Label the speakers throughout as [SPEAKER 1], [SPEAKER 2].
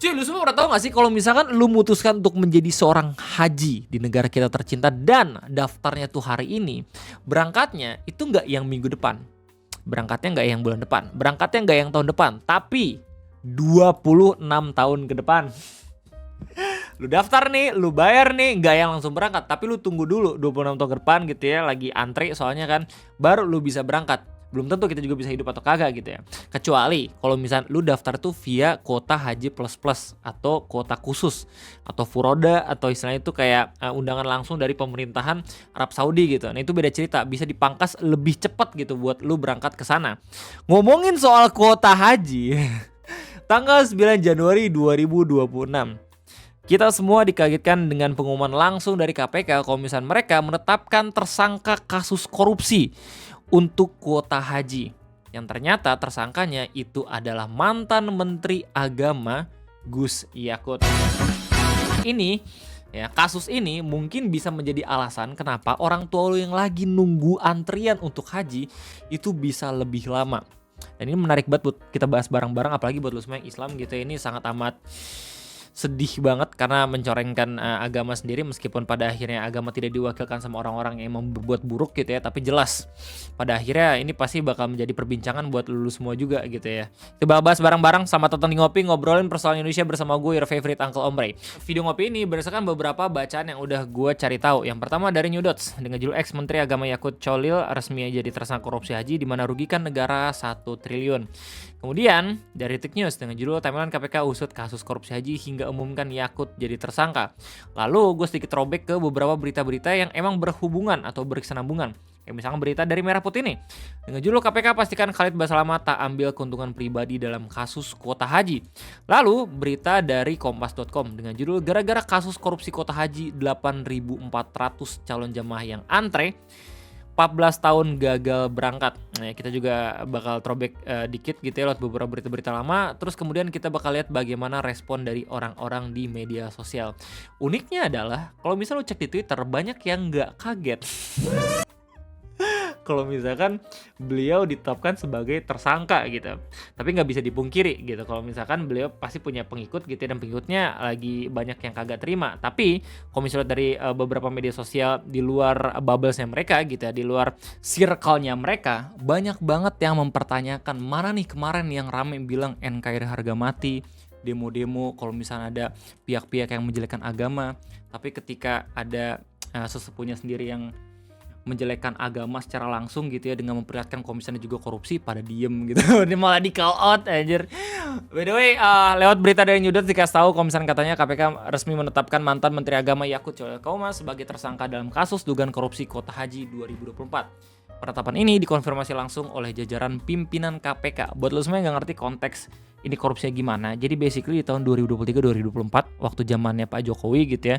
[SPEAKER 1] Cuy, lu semua pernah tahu gak sih kalau misalkan lu memutuskan untuk menjadi seorang haji di negara kita tercinta dan daftarnya tuh hari ini, berangkatnya itu nggak yang minggu depan, berangkatnya nggak yang bulan depan, berangkatnya nggak yang tahun depan, tapi 26 tahun ke depan. Lu daftar nih, lu bayar nih, nggak yang langsung berangkat, tapi lu tunggu dulu 26 tahun ke depan gitu ya, lagi antri soalnya kan, baru lu bisa berangkat. Belum tentu kita juga bisa hidup atau kagak gitu ya. Kecuali kalau misalnya lu daftar tuh via kuota haji plus atau kuota khusus atau furoda atau istilahnya itu kayak undangan langsung dari pemerintahan Arab Saudi gitu. Nah itu beda cerita, bisa dipangkas lebih cepat gitu buat lu berangkat ke sana. Ngomongin soal kuota haji, tanggal 9 Januari 2026. Kita semua dikagetkan dengan pengumuman langsung dari KPK kalau misalnya mereka menetapkan tersangka kasus korupsi untuk kuota haji. Yang ternyata tersangkanya itu adalah mantan Menteri Agama Gus Yakut. Kasus ini mungkin bisa menjadi alasan kenapa orang tua lu yang lagi nunggu antrian untuk haji itu bisa lebih lama. Dan ini menarik banget buat kita bahas bareng-bareng, apalagi buat lu semua yang Islam gitu. Ini sangat amat sedih banget karena mencorengkan agama sendiri, meskipun pada akhirnya agama tidak diwakilkan sama orang-orang yang emang berbuat buruk gitu ya, tapi jelas pada akhirnya ini pasti bakal menjadi perbincangan buat lu semua juga gitu ya. Kita bahas bareng-bareng sama tonton di Ngopi, ngobrolin persoalan Indonesia bersama gue, your favorite Uncle Ombre. Video Ngopi ini berdasarkan beberapa bacaan yang udah gue cari tahu. Yang pertama dari New Dots dengan judul Ex Menteri Agama Yakut Cholil resmi jadi tersangka korupsi haji di mana rugikan negara 1 triliun. Kemudian dari Tik News dengan judul Timeline KPK usut kasus korupsi haji hingga umumkan Yakut jadi tersangka. Lalu gue sedikit throwback ke beberapa berita-berita yang emang berhubungan atau berkesinambungan. Kayak misalnya berita dari Merah Putih nih. Dengan judul KPK pastikan Khalid Basalamah tak ambil keuntungan pribadi dalam kasus kuota haji. Lalu berita dari Kompas.com dengan judul gara-gara kasus korupsi kuota haji 8.400 calon jemaah yang antre 14 tahun gagal berangkat. Nah, kita juga bakal throwback dikit gitu ya lewat beberapa berita-berita lama. Terus kemudian kita bakal lihat bagaimana respon dari orang-orang di media sosial. Uniknya adalah kalau misalnya lu cek di Twitter, banyak yang nggak kaget kalau misalkan beliau ditetapkan sebagai tersangka gitu. Tapi nggak bisa dipungkiri gitu kalau misalkan beliau pasti punya pengikut gitu ya, dan pengikutnya lagi banyak yang kagak terima. Tapi kalau misalnya dari beberapa media sosial di luar bubblesnya mereka gitu ya, di luar circle-nya mereka, banyak banget yang mempertanyakan mana nih kemarin yang rame bilang NKRI harga mati, demo-demo kalau misalnya ada pihak-pihak yang menjelekkan agama. Tapi ketika ada sesepuhnya sendiri yang menjelekkan agama secara langsung gitu ya, dengan memperlihatkan komisioner juga korupsi, pada diem gitu. Ini malah di call out anjir. By the way, lewat berita dari New Dot dikasih tahu komisioner katanya KPK resmi menetapkan mantan Menteri Agama Yakut Cholil sebagai tersangka dalam kasus dugaan korupsi kuota haji 2024. Penetapan ini dikonfirmasi langsung oleh jajaran pimpinan KPK. Buat lo semua yang gak ngerti konteks ini korupsinya gimana, jadi basically di tahun 2023-2024 waktu zamannya Pak Jokowi gitu ya,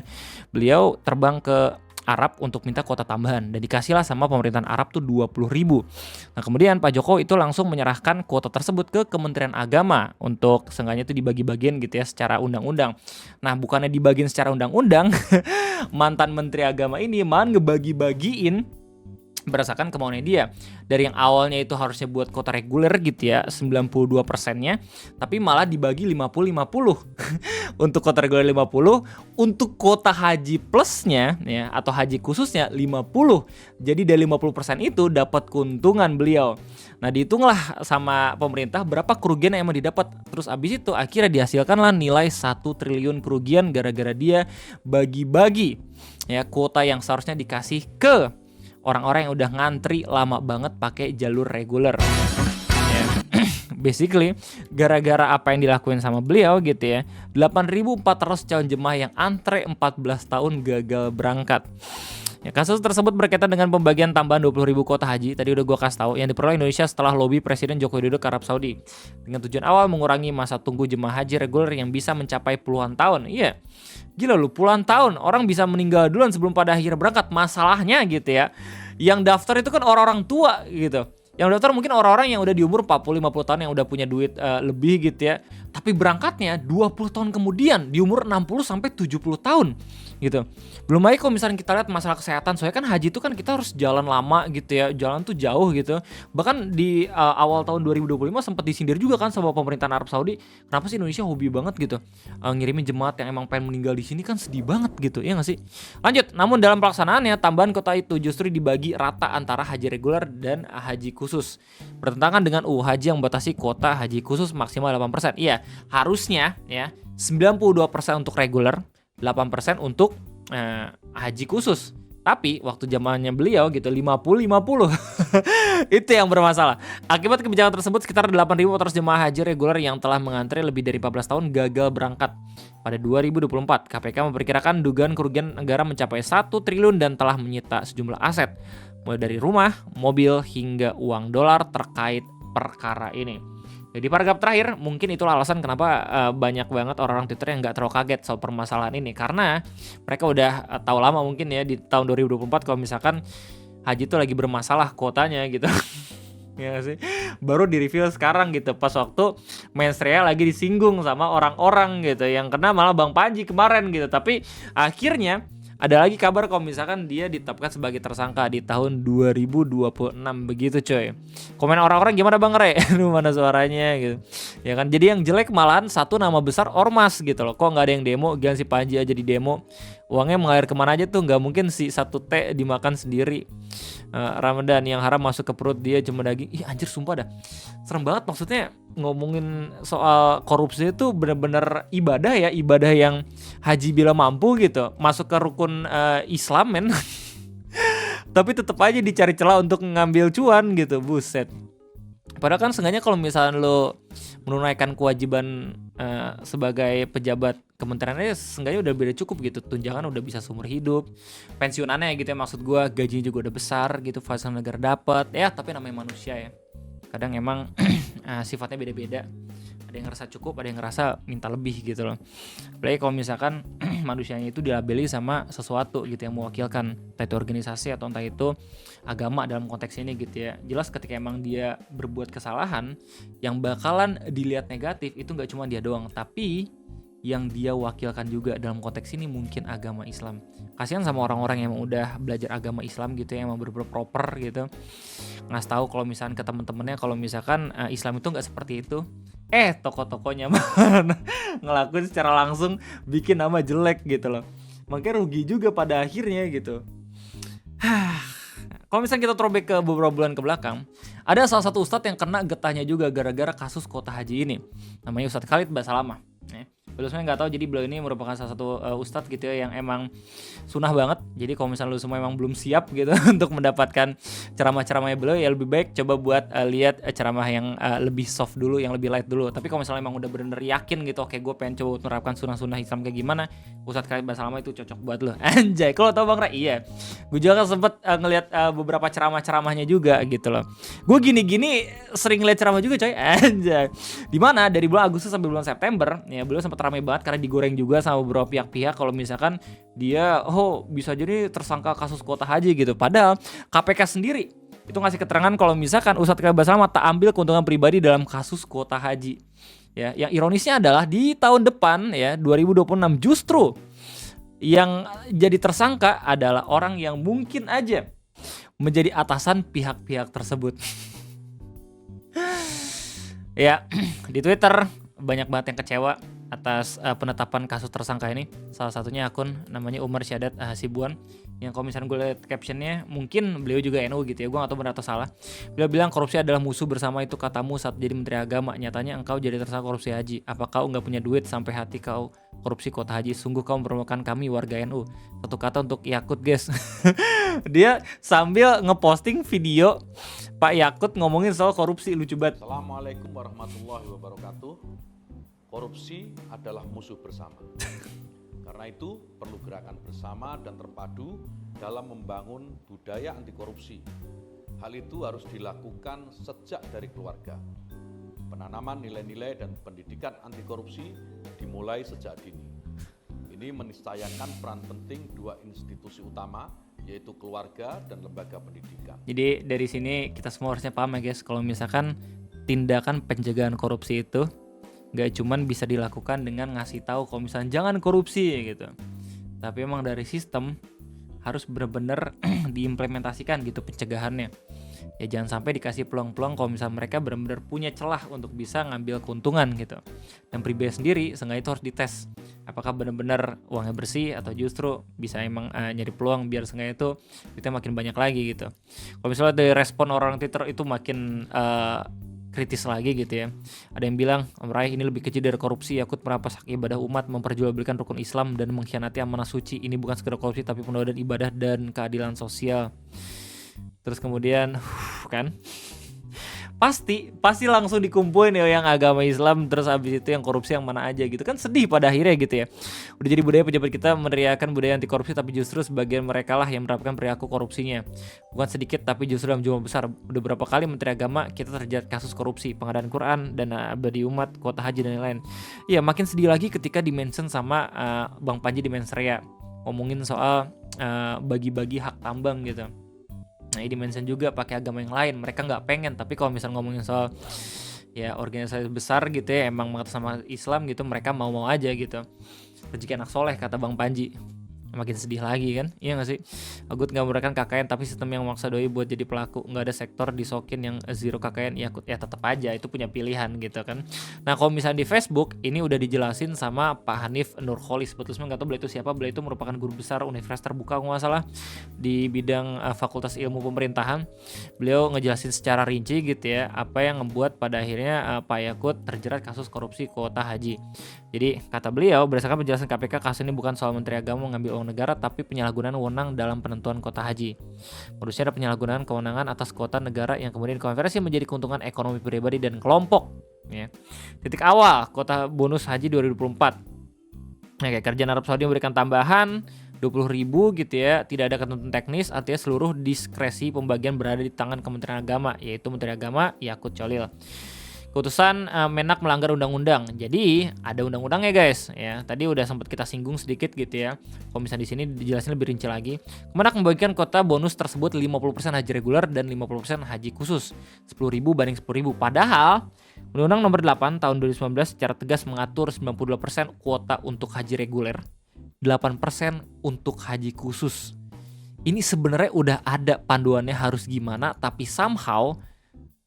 [SPEAKER 1] beliau terbang ke Arab untuk minta kuota tambahan dan dikasihlah sama pemerintahan Arab tuh 20.000. Nah kemudian Pak Jokowi itu langsung menyerahkan kuota tersebut ke Kementerian Agama untuk seenggaknya itu dibagi-bagiin gitu ya secara undang-undang. Nah bukannya dibagiin secara undang-undang, mantan Menteri Agama ini malah ngebagi-bagiin berdasarkan kemauannya dia. Dari yang awalnya itu harusnya buat kuota reguler gitu ya, 92%-nya, tapi malah dibagi 50-50. Untuk kuota reguler 50, untuk kuota haji plusnya ya atau haji khususnya 50. Jadi dari 50% itu dapat keuntungan beliau. Nah, dihitunglah sama pemerintah berapa kerugian yang emang didapat. Terus abis itu akhirnya dihasilkanlah nilai 1 triliun kerugian gara-gara dia bagi-bagi ya kuota yang seharusnya dikasih ke orang-orang yang udah ngantri lama banget pakai jalur reguler. Yeah. Basically, gara-gara apa yang dilakuin sama beliau gitu ya, 8.400 calon jemaah yang antre 14 tahun gagal berangkat. Ya, kasus tersebut berkaitan dengan pembagian tambahan 20.000 kuota haji, tadi udah gue kasih tahu, yang diperoleh Indonesia setelah lobi Presiden Joko Widodo ke Arab Saudi. Dengan tujuan awal mengurangi masa tunggu jemaah haji reguler yang bisa mencapai puluhan tahun. Iya, gila lu, puluhan tahun, orang bisa meninggal duluan sebelum pada akhirnya berangkat. Masalahnya gitu ya, yang daftar itu kan orang-orang tua gitu. Yang daftar mungkin orang-orang yang udah di umur 40-50 tahun yang udah punya duit lebih gitu ya. tapi berangkatnya 20 tahun kemudian di umur 60 sampai 70 tahun gitu. Belum lagi kalau misalnya kita lihat masalah kesehatan, soalnya kan haji itu kan kita harus jalan lama gitu ya, jalan tuh jauh gitu. Bahkan di awal tahun 2025 sempat disindir juga kan sama pemerintahan Arab Saudi, kenapa sih Indonesia hobi banget gitu ngirimin jemaat yang emang pengen meninggal di sini, kan sedih banget gitu ya nggak sih. Lanjut, namun dalam pelaksanaannya tambahan kota itu justru dibagi rata antara haji reguler dan haji khusus, bertentangan dengan haji yang membatasi kuota haji khusus maksimal 8%. Iya, harusnya ya 92% untuk reguler, 8% untuk haji khusus. Tapi waktu zamannya beliau gitu 50-50. Itu yang bermasalah. Akibat kebijakan tersebut sekitar 8.400 jemaah haji reguler yang telah mengantri lebih dari 14 tahun gagal berangkat. Pada 2024, KPK memperkirakan dugaan kerugian negara mencapai 1 triliun dan telah menyita sejumlah aset, mulai dari rumah, mobil, hingga uang dolar terkait perkara ini. Di paragraf terakhir, mungkin itulah alasan kenapa banyak banget orang-orang Twitter yang nggak terlalu kaget soal permasalahan ini. Karena mereka udah tahu lama mungkin ya di tahun 2024 kalau misalkan haji itu lagi bermasalah kuotanya gitu. Ya sih, baru di reveal sekarang gitu pas waktu mensrea lagi disinggung sama orang-orang gitu, yang kena malah Bang Panji kemarin gitu. Tapi akhirnya ada lagi kabar kalau misalkan dia ditetapkan sebagai tersangka di tahun 2026 begitu coy. Komen orang-orang gimana Bang Re? Aduh, mana suaranya gitu. Ya kan, jadi yang jelek malahan satu nama besar ormas gitu loh. Kok nggak ada yang demo, gan si Panji aja di demo. Uangnya mengalir kemana aja tuh, nggak mungkin si satu teh dimakan sendiri. Ramadan yang haram masuk ke perut dia cuma daging. Ih anjir sumpah dah, serem banget. Maksudnya ngomongin soal korupsi itu bener-bener ibadah ya, ibadah yang haji bila mampu gitu, masuk ke rukun Islam men. Tapi tetap aja dicari celah untuk ngambil cuan gitu, buset. Padahal kan seenggaknya kalau misalnya lo menunaikan kewajiban sebagai pejabat kementerian aja seenggaknya udah beda cukup gitu, tunjangan udah bisa seumur hidup, pensiunannya gitu ya, maksud gue gajinya juga udah besar gitu, fasilitas negara dapat ya. Tapi namanya manusia ya, kadang emang sifatnya beda-beda. Ada yang ngerasa cukup, ada yang ngerasa minta lebih gitu loh. Apalagi kalau misalkan manusianya itu dilabeli sama sesuatu gitu yang mewakilkan, entah itu organisasi atau entah itu agama dalam konteks ini gitu ya. Jelas ketika emang dia berbuat kesalahan, yang bakalan dilihat negatif itu gak cuma dia doang, tapi yang dia wakilkan juga dalam konteks ini mungkin agama Islam. Kasihan sama orang-orang yang emang udah belajar agama Islam gitu ya, emang bener-bener proper gitu, ngasih tahu kalau misalkan ke temen-temennya kalau misalkan Islam itu nggak seperti itu. Toko-tokonya ngelakuin secara langsung bikin nama jelek gitu loh. Makanya rugi juga pada akhirnya gitu. Kalau misalnya kita throwback ke beberapa bulan ke belakang, ada salah satu ustadz yang kena getahnya juga gara-gara kasus kuota haji ini. Namanya Ustadz Khalid Basalamah. Beliau sebenarnya nggak tahu, jadi beliau ini merupakan salah satu ustadz gitu ya yang emang sunnah banget. Jadi kalau misalnya lu semua emang belum siap gitu untuk mendapatkan ceramah-ceramahnya beliau, ya lebih baik coba buat lihat ceramah yang lebih soft dulu, yang lebih light dulu. Tapi kalau misalnya emang udah bener-bener yakin gitu, oke gue pengen coba menerapkan sunnah-sunnah Islam kayak gimana, Ustadz Khalid Basalamah itu cocok buat lo. Anjay, kalau tau Bang Ra, iya. Gue juga kan sempet ngeliat beberapa ceramah-ceramahnya juga gitu loh. Gue gini-gini sering lihat ceramah juga coy. Anjay. Dimana dari bulan Agustus sampai bulan September ya, beliau sempat ramai banget karena digoreng juga sama beberapa pihak-pihak kalau misalkan dia bisa jadi tersangka kasus kuota haji gitu. Padahal KPK sendiri itu ngasih keterangan kalau misalkan Ustadz Khalid Basalamah tak ambil keuntungan pribadi dalam kasus kuota haji. Ya, yang ironisnya adalah di tahun depan ya 2026 justru yang jadi tersangka adalah orang yang mungkin aja menjadi atasan pihak-pihak tersebut. Ya, di Twitter banyak banget yang kecewa atas penetapan kasus tersangka ini. Salah satunya akun namanya Umar Syadat Hasibuan, yang kalau misalnya gue lihat captionnya, mungkin beliau juga NU gitu ya, gue gak tahu benar atau salah. Beliau bilang korupsi adalah musuh bersama, itu katamu saat jadi Menteri Agama. Nyatanya engkau jadi tersangka korupsi haji. Apa kau gak punya duit sampai hati kau korupsi kuota haji? Sungguh kau mempermalukan kami warga NU. Satu kata untuk Yakut guys. Dia sambil ngeposting video Pak Yakut ngomongin soal korupsi, lucu banget.
[SPEAKER 2] Assalamualaikum warahmatullahi wabarakatuh. Korupsi adalah musuh bersama. Karena itu perlu gerakan bersama dan terpadu dalam membangun budaya anti korupsi. Hal itu harus dilakukan sejak dari keluarga. Penanaman nilai-nilai dan pendidikan anti korupsi dimulai sejak dini. Ini meniscayakan peran penting dua institusi utama, yaitu keluarga dan lembaga pendidikan.
[SPEAKER 1] Jadi dari sini kita semua harusnya paham ya guys, kalau misalkan tindakan pencegahan korupsi itu Gak cuman bisa dilakukan dengan ngasih tahu kalau misalnya jangan korupsi gitu. Tapi emang dari sistem harus benar-benar diimplementasikan gitu pencegahannya. Ya jangan sampai dikasih peluang-peluang kalau misalnya mereka benar-benar punya celah untuk bisa ngambil keuntungan gitu. Dan pribadi sendiri seenggaknya itu harus dites. Apakah benar-benar uangnya bersih atau justru bisa emang nyari peluang biar seenggaknya itu kita makin banyak lagi gitu. Kalau misalnya dari respon orang Twitter itu makin kritis lagi gitu ya. Ada yang bilang, Om Rai ini lebih kecil dari korupsi, yakut merampas hak ibadah umat, memperjualbelikan rukun Islam dan mengkhianati amanah suci. Ini bukan sekedar korupsi tapi penodaan ibadah dan keadilan sosial. Terus kemudian kan pasti langsung dikumpulin ya yang agama Islam, terus habis itu yang korupsi yang mana aja gitu kan, sedih pada akhirnya gitu ya. Udah jadi budaya pejabat kita meneriakan budaya anti korupsi, tapi justru sebagian mereka lah yang menerapkan perilaku korupsinya. Bukan sedikit tapi justru dalam jumlah besar. Udah berapa kali Menteri Agama kita terjerat kasus korupsi, pengadaan Quran, dana abadi umat, kuota haji dan lain-lain. Ya makin sedih lagi ketika dimention sama Bang Panji di Mensrea ngomongin soal bagi-bagi hak tambang gitu. Nah ini dimention juga pakai agama yang lain, mereka nggak pengen, tapi kalau misalnya ngomongin soal ya organisasi besar gitu ya emang mengatas sama Islam gitu, mereka mau-mau aja gitu. Rezeki anak soleh kata Bang Panji. Makin sedih lagi kan, iya gak sih? Agut gak memberikan KKN tapi sistem yang memaksa doi buat jadi pelaku. Gak ada sektor disokin yang zero KKN, ya tetap aja itu punya pilihan gitu kan. Nah kalau misalnya di Facebook ini udah dijelasin sama Pak Hanif Nurholis, sebetulnya gak tahu beliau itu siapa. Beliau itu merupakan guru besar Universitas Terbuka kalau gak salah di bidang Fakultas Ilmu Pemerintahan. Beliau ngejelasin secara rinci gitu ya apa yang membuat pada akhirnya Pak Yakut terjerat kasus korupsi kuota haji. Jadi kata beliau, berdasarkan penjelasan KPK, kasus ini bukan soal Menteri Agama mengambil uang negara, tapi penyalahgunaan wewenang dalam penentuan kuota haji. Modusnya ada penyalahgunaan kewenangan atas kuota negara yang kemudian dikonversi menjadi keuntungan ekonomi pribadi dan kelompok. Ya. Titik awal kuota bonus haji 2024. Nah, kayak kerajaan Arab Saudi memberikan tambahan 20.000 gitu ya, tidak ada ketentuan teknis, artinya seluruh diskresi pembagian berada di tangan Kementerian Agama, yaitu Menteri Agama Yakut Cholil. Keputusan Menak melanggar undang-undang. Jadi ada undang-undangnya guys ya. Tadi udah sempat kita singgung sedikit gitu ya. Kalau misalnya di sini dijelasin lebih rinci lagi. Menak membagikan kuota bonus tersebut 50% haji reguler dan 50% haji khusus. 10.000 banding 10.000. Padahal Undang-Undang Nomor 8 tahun 2019 secara tegas mengatur 92% kuota untuk haji reguler, 8% untuk haji khusus. Ini sebenarnya udah ada panduannya harus gimana, tapi somehow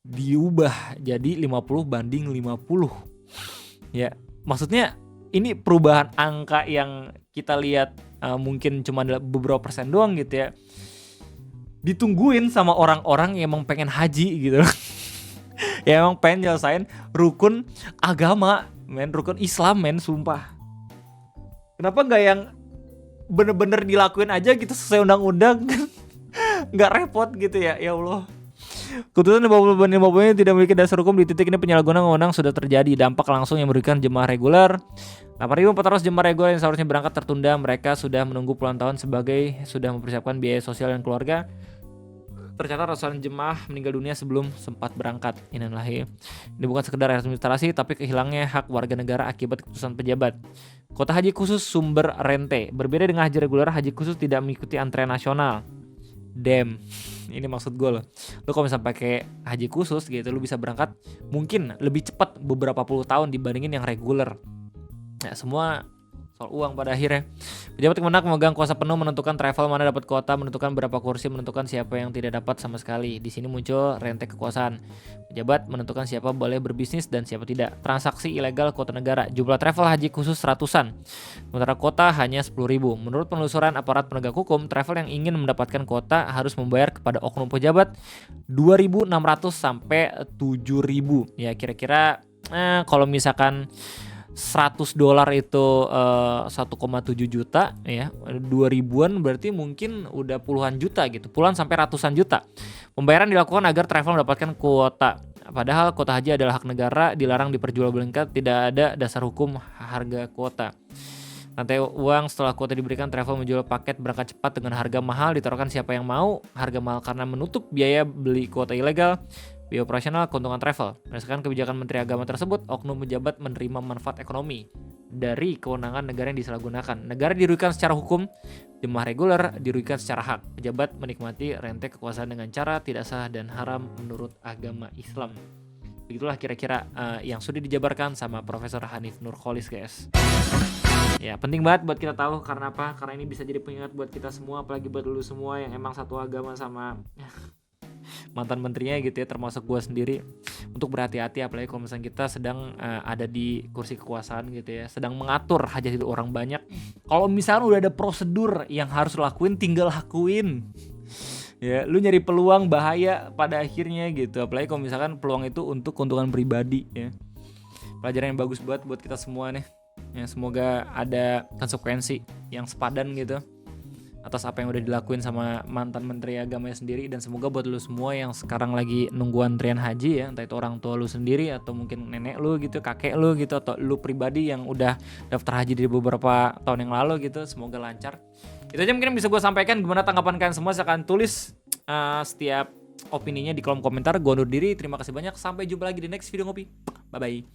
[SPEAKER 1] diubah jadi 50 banding 50. Ya, maksudnya ini perubahan angka yang kita lihat mungkin cuma beberapa persen doang gitu ya. Ditungguin sama orang-orang yang emang pengen haji gitu. Ya emang pengen nyelesain rukun agama, rukun Islam sumpah. Kenapa nggak yang bener-bener dilakuin aja gitu sesuai undang-undang? Nggak repot gitu ya Allah. Keputusan 50 banding 50 ini tidak memiliki dasar hukum. Di titik ini penyalahgunaan wewenang sudah terjadi. Dampak langsung yang merugikan jemaah reguler. 8.400 jemaah reguler yang seharusnya berangkat tertunda. Mereka sudah menunggu puluhan tahun sebagai sudah mempersiapkan biaya sosial dan keluarga. Tercatat ratusan jemaah meninggal dunia sebelum sempat berangkat. Innalillahi. Ini bukan sekedar administrasi, tapi kehilangnya hak warga negara akibat keputusan pejabat. Kuota haji khusus sumber rente. Berbeda dengan haji reguler, haji khusus tidak mengikuti antrean nasional. Damn, ini maksud gue loh. Lo kalau misalnya pakai haji khusus gitu, lo bisa berangkat mungkin lebih cepat beberapa puluh tahun dibandingin yang reguler. Ya semua soal uang pada akhirnya. Pejabat Kemenak memegang kuasa penuh menentukan travel mana dapat kuota, menentukan berapa kursi, menentukan siapa yang tidak dapat sama sekali. Di sini muncul rente kekuasaan. Pejabat menentukan siapa boleh berbisnis dan siapa tidak. Transaksi ilegal kuota negara. Jumlah travel haji khusus ratusan. Sementara kuota hanya 10.000. Menurut penelusuran aparat penegak hukum, travel yang ingin mendapatkan kuota harus membayar kepada oknum pejabat 2.600 sampai 7.000. Ya kira-kira kalau misalkan $100 itu 1,7 juta ya, 2.000-an berarti mungkin udah puluhan juta gitu, puluhan sampai ratusan juta. Pembayaran dilakukan agar travel mendapatkan kuota. Padahal kuota haji adalah hak negara, dilarang diperjualbelikan, tidak ada dasar hukum harga kuota. Rantai uang setelah kuota diberikan, travel menjual paket berangkat cepat dengan harga mahal, ditaruhkan siapa yang mau. Harga mahal karena menutup biaya beli kuota ilegal. Biaya operasional, keuntungan travel. Berdasarkan kebijakan Menteri Agama tersebut, oknum pejabat menerima manfaat ekonomi dari kewenangan negara yang disalahgunakan. Negara dirugikan secara hukum, jemaah reguler dirugikan secara hak. Pejabat menikmati rente kekuasaan dengan cara tidak sah dan haram menurut agama Islam. Begitulah kira-kira yang sudah dijabarkan sama Profesor Hanif Nurcholish, guys. Ya, penting banget buat kita tahu. Karena apa? Karena ini bisa jadi pengingat buat kita semua, apalagi buat lu semua yang emang satu agama sama mantan menterinya gitu ya, termasuk gue sendiri, untuk berhati-hati, apalagi kalau misalnya kita sedang ada di kursi kekuasaan gitu ya, sedang mengatur hajat hidup orang banyak. Kalau misalnya udah ada prosedur yang harus lo lakuin, tinggal lakuin. Ya, lu nyari peluang bahaya pada akhirnya gitu, apalagi kalau misalkan peluang itu untuk keuntungan pribadi ya. Pelajaran yang bagus buat kita semua nih ya, semoga ada konsekuensi yang sepadan gitu atas apa yang udah dilakuin sama mantan menteri agamanya sendiri. Dan semoga buat lu semua yang sekarang lagi nunggu antrian haji ya, entah itu orang tua lu sendiri atau mungkin nenek lu gitu, kakek lu gitu, atau lu pribadi yang udah daftar haji dari beberapa tahun yang lalu gitu, semoga lancar. Itu aja mungkin bisa gue sampaikan. Gimana tanggapan kalian semua? Silahkan tulis setiap opininya di kolom komentar. Gue undur diri, terima kasih banyak, sampai jumpa lagi di next video ngopi. Bye bye.